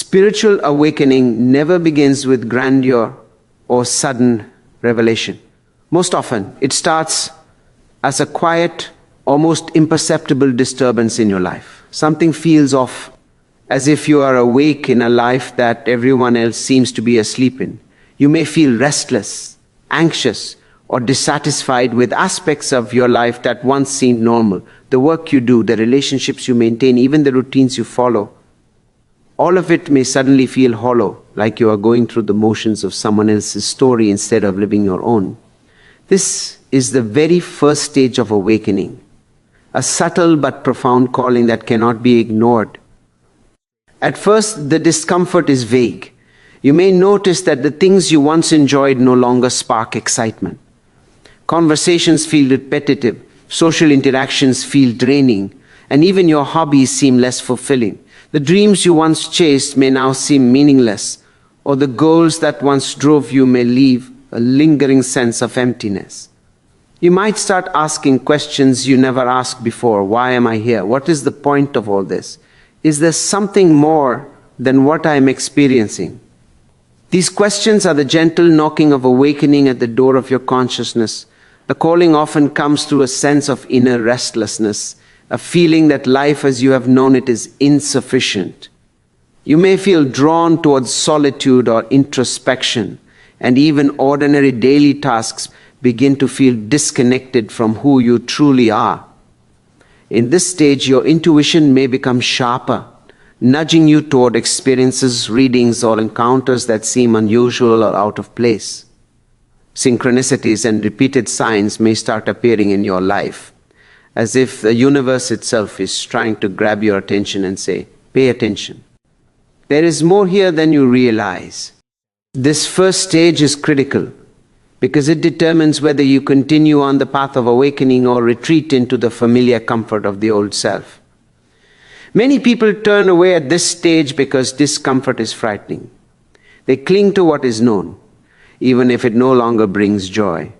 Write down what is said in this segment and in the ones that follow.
Spiritual awakening never begins with grandeur or sudden revelation. Most often, it starts as a quiet, almost imperceptible disturbance in your life. Something feels off, as if you are awake in a life that everyone else seems to be asleep in. You may feel restless, anxious, or dissatisfied with aspects of your life that once seemed normal. The work you do, the relationships you maintain, even the routines you follow. All of it may suddenly feel hollow, like you are going through the motions of someone else's story instead of living your own. This is the very first stage of awakening, a subtle but profound calling that cannot be ignored. At first, the discomfort is vague. You may notice that the things you once enjoyed no longer spark excitement. Conversations feel repetitive, social interactions feel draining, and even your hobbies seem less fulfilling. The dreams you once chased may now seem meaningless, or the goals that once drove you may leave a lingering sense of emptiness. You might start asking questions you never asked before. Why am I here? What is the point of all this? Is there something more than what I am experiencing? These questions are the gentle knocking of awakening at the door of your consciousness. The calling often comes through a sense of inner restlessness, a feeling that life as you have known it is insufficient. You may feel drawn towards solitude or introspection, and even ordinary daily tasks begin to feel disconnected from who you truly are. In this stage, your intuition may become sharper, nudging you toward experiences, readings, or encounters that seem unusual or out of place. Synchronicities and repeated signs may start appearing in your life, as if the universe itself is trying to grab your attention and say, "Pay attention. There is more here than you realize." This first stage is critical because it determines whether you continue on the path of awakening or retreat into the familiar comfort of the old self. Many people turn away at this stage because discomfort is frightening. They cling to what is known, even if it no longer brings joy.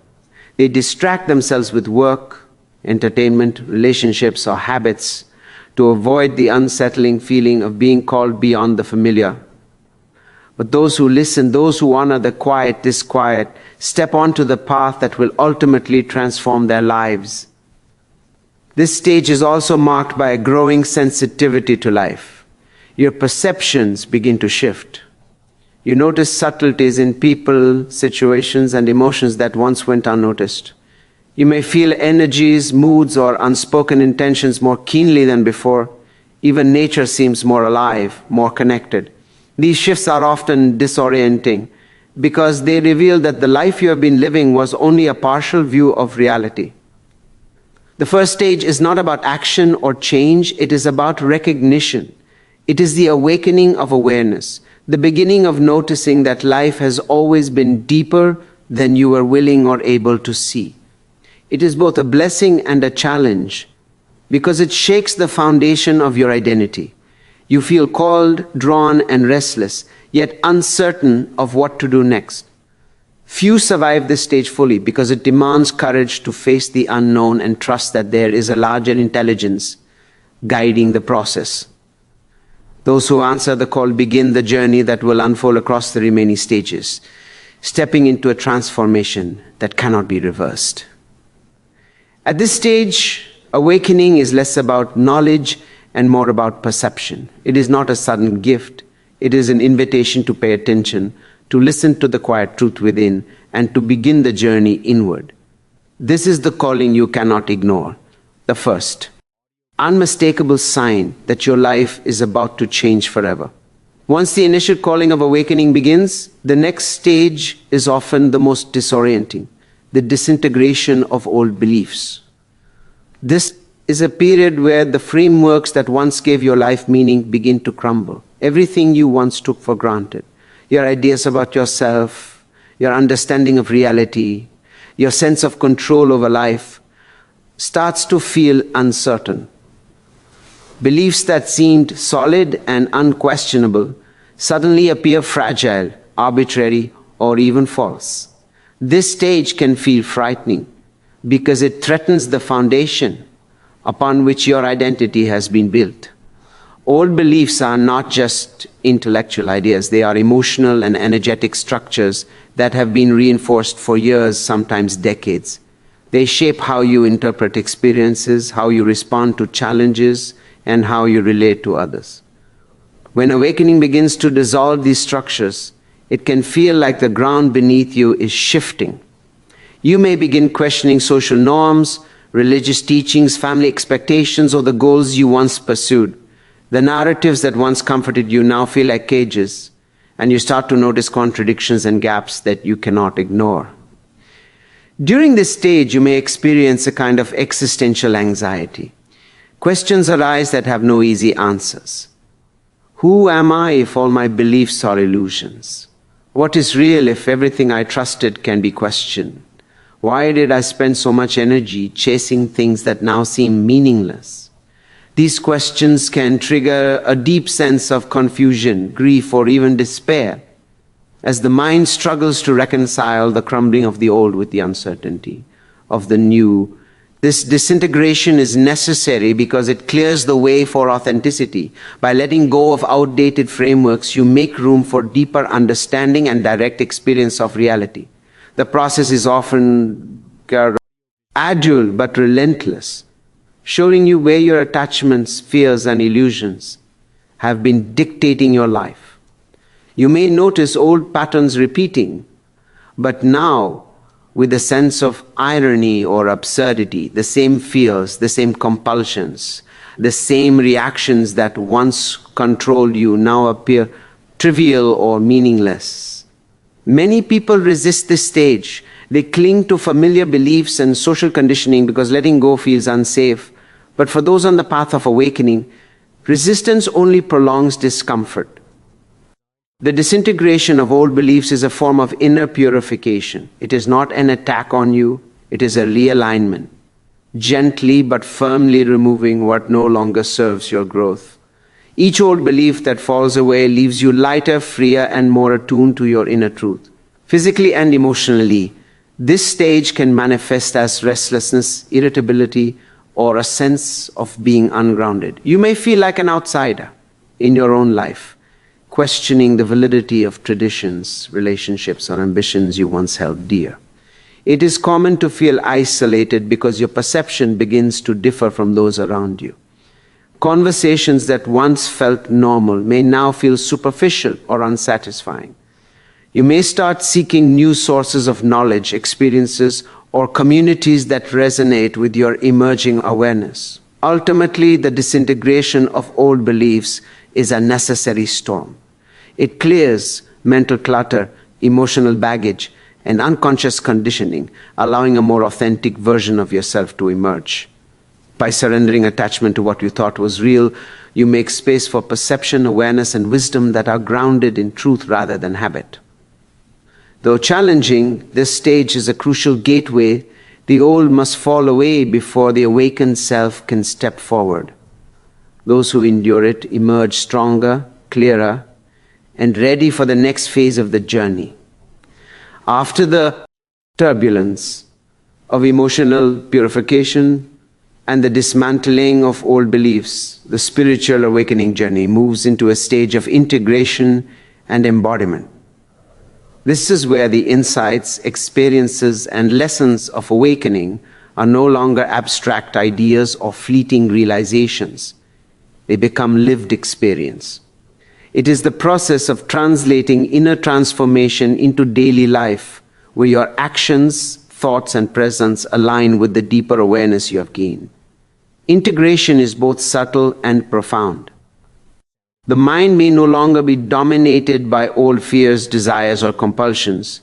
They distract themselves with work, entertainment, relationships, or habits to avoid the unsettling feeling of being called beyond the familiar. But those who listen, those who honor the quiet, disquiet, step onto the path that will ultimately transform their lives. This stage is also marked by a growing sensitivity to life. Your perceptions begin to shift. You notice subtleties in people, situations, and emotions that once went unnoticed. You may feel energies, moods, or unspoken intentions more keenly than before. Even nature seems more alive, more connected. These shifts are often disorienting because they reveal that the life you have been living was only a partial view of reality. The first stage is not about action or change, it is about recognition. It is the awakening of awareness, the beginning of noticing that life has always been deeper than you were willing or able to see. It is both a blessing and a challenge because it shakes the foundation of your identity. You feel called, drawn, and restless, yet uncertain of what to do next. Few survive this stage fully because it demands courage to face the unknown and trust that there is a larger intelligence guiding the process. Those who answer the call begin the journey that will unfold across the remaining stages, stepping into a transformation that cannot be reversed. At this stage, awakening is less about knowledge and more about perception. It is not a sudden gift. It is an invitation to pay attention, to listen to the quiet truth within, and to begin the journey inward. This is the calling you cannot ignore. The first, unmistakable sign that your life is about to change forever. Once the initial calling of awakening begins, the next stage is often the most disorienting, the disintegration of old beliefs. This is a period where the frameworks that once gave your life meaning begin to crumble. Everything you once took for granted, your ideas about yourself, your understanding of reality, your sense of control over life, starts to feel uncertain. Beliefs that seemed solid and unquestionable suddenly appear fragile, arbitrary, or even false. This stage can feel frightening because it threatens the foundation upon which your identity has been built. Old beliefs are not just intellectual ideas, they are emotional and energetic structures that have been reinforced for years, sometimes decades. They shape how you interpret experiences, how you respond to challenges, and how you relate to others. When awakening begins to dissolve these structures, it can feel like the ground beneath you is shifting. You may begin questioning social norms, religious teachings, family expectations, or the goals you once pursued. The narratives that once comforted you now feel like cages, and you start to notice contradictions and gaps that you cannot ignore. During this stage, you may experience a kind of existential anxiety. Questions arise that have no easy answers. Who am I if all my beliefs are illusions? What is real if everything I trusted can be questioned? Why did I spend so much energy chasing things that now seem meaningless? These questions can trigger a deep sense of confusion, grief, or even despair, as the mind struggles to reconcile the crumbling of the old with the uncertainty of the new. This disintegration is necessary because it clears the way for authenticity. By letting go of outdated frameworks, you make room for deeper understanding and direct experience of reality. The process is often agile but relentless, showing you where your attachments, fears, and illusions have been dictating your life. You may notice old patterns repeating, but now with a sense of irony or absurdity, the same fears, the same compulsions, the same reactions that once controlled you now appear trivial or meaningless. Many people resist this stage. They cling to familiar beliefs and social conditioning because letting go feels unsafe. But for those on the path of awakening, resistance only prolongs discomfort. The disintegration of old beliefs is a form of inner purification. It is not an attack on you, it is a realignment, gently but firmly removing what no longer serves your growth. Each old belief that falls away leaves you lighter, freer, and more attuned to your inner truth. Physically and emotionally, this stage can manifest as restlessness, irritability, or a sense of being ungrounded. You may feel like an outsider in your own life, questioning the validity of traditions, relationships, or ambitions you once held dear. It is common to feel isolated because your perception begins to differ from those around you. Conversations that once felt normal may now feel superficial or unsatisfying. You may start seeking new sources of knowledge, experiences, or communities that resonate with your emerging awareness. Ultimately, the disintegration of old beliefs is a necessary storm. It clears mental clutter, emotional baggage, and unconscious conditioning, allowing a more authentic version of yourself to emerge. By surrendering attachment to what you thought was real, you make space for perception, awareness, and wisdom that are grounded in truth rather than habit. Though challenging, this stage is a crucial gateway. The old must fall away before the awakened self can step forward. Those who endure it emerge stronger, clearer, and ready for the next phase of the journey. After the turbulence of emotional purification and the dismantling of old beliefs, the spiritual awakening journey moves into a stage of integration and embodiment. This is where the insights, experiences, and lessons of awakening are no longer abstract ideas or fleeting realizations. They become lived experience. It is the process of translating inner transformation into daily life, where your actions, thoughts, and presence align with the deeper awareness you have gained. Integration is both subtle and profound. The mind may no longer be dominated by old fears, desires, or compulsions,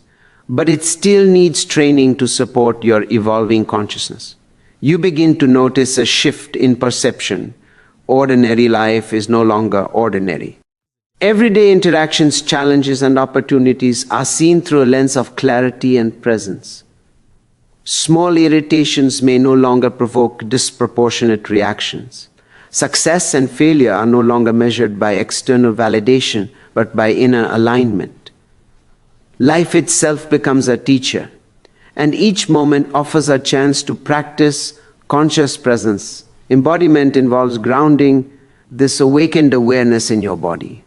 but it still needs training to support your evolving consciousness. You begin to notice a shift in perception. Ordinary life is no longer ordinary. Everyday interactions, challenges, and opportunities are seen through a lens of clarity and presence. Small irritations may no longer provoke disproportionate reactions. Success and failure are no longer measured by external validation, but by inner alignment. Life itself becomes a teacher, and each moment offers a chance to practice conscious presence. Embodiment involves grounding, this awakened awareness in your body.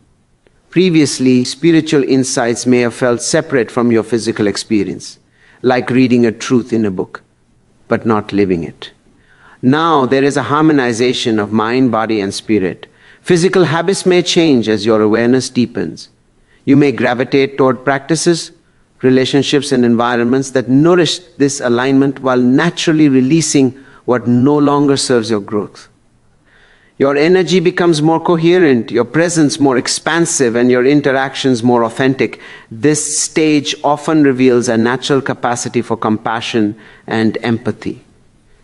Previously, spiritual insights may have felt separate from your physical experience, like reading a truth in a book, but not living it. Now there is a harmonization of mind, body, and spirit. Physical habits may change as your awareness deepens. You may gravitate toward practices, relationships, and environments that nourish this alignment while naturally releasing what no longer serves your growth. Your energy becomes more coherent, your presence more expansive, and your interactions more authentic. This stage often reveals a natural capacity for compassion and empathy.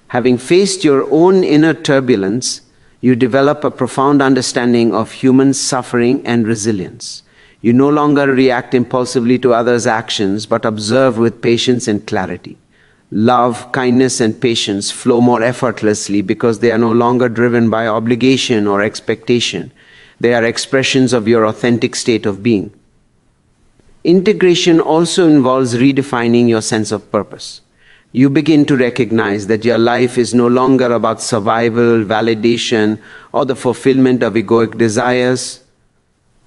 Having faced your own inner turbulence, you develop a profound understanding of human suffering and resilience. You no longer react impulsively to others' actions, but observe with patience and clarity. Love, kindness, and patience flow more effortlessly because they are no longer driven by obligation or expectation. They are expressions of your authentic state of being. Integration also involves redefining your sense of purpose. You begin to recognize that your life is no longer about survival, validation, or the fulfillment of egoic desires.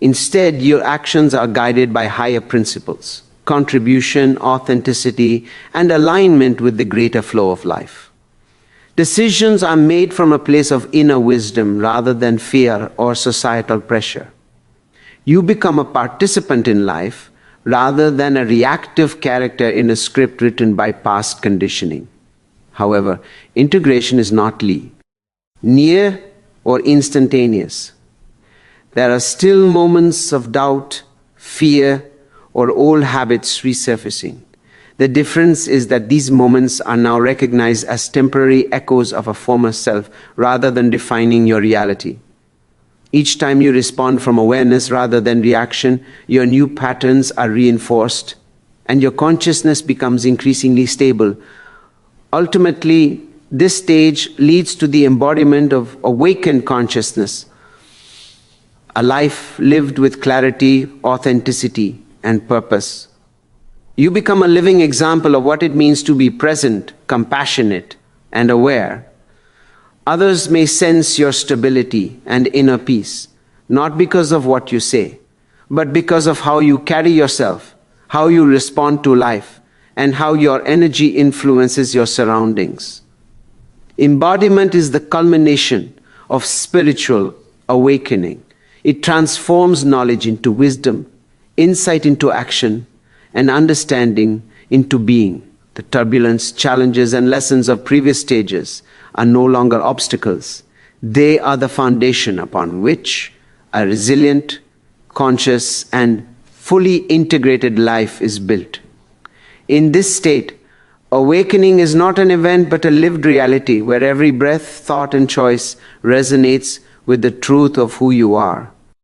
Instead, your actions are guided by higher principles: contribution, authenticity, and alignment with the greater flow of life. Decisions are made from a place of inner wisdom rather than fear or societal pressure. You become a participant in life rather than a reactive character in a script written by past conditioning. However, integration is not linear or instantaneous. There are still moments of doubt, fear, or old habits resurfacing. The difference is that these moments are now recognized as temporary echoes of a former self rather than defining your reality. Each time you respond from awareness rather than reaction, your new patterns are reinforced and your consciousness becomes increasingly stable. Ultimately, this stage leads to the embodiment of awakened consciousness, a life lived with clarity, authenticity, and purpose. You become a living example of what it means to be present, compassionate, and aware. Others may sense your stability and inner peace, not because of what you say, but because of how you carry yourself, how you respond to life, and how your energy influences your surroundings. Embodiment is the culmination of spiritual awakening. It transforms knowledge into wisdom, insight into action, and understanding into being. The turbulence, challenges, and lessons of previous stages are no longer obstacles. They are the foundation upon which a resilient, conscious, and fully integrated life is built. In this state, awakening is not an event but a lived reality where every breath, thought, and choice resonates with the truth of who you are.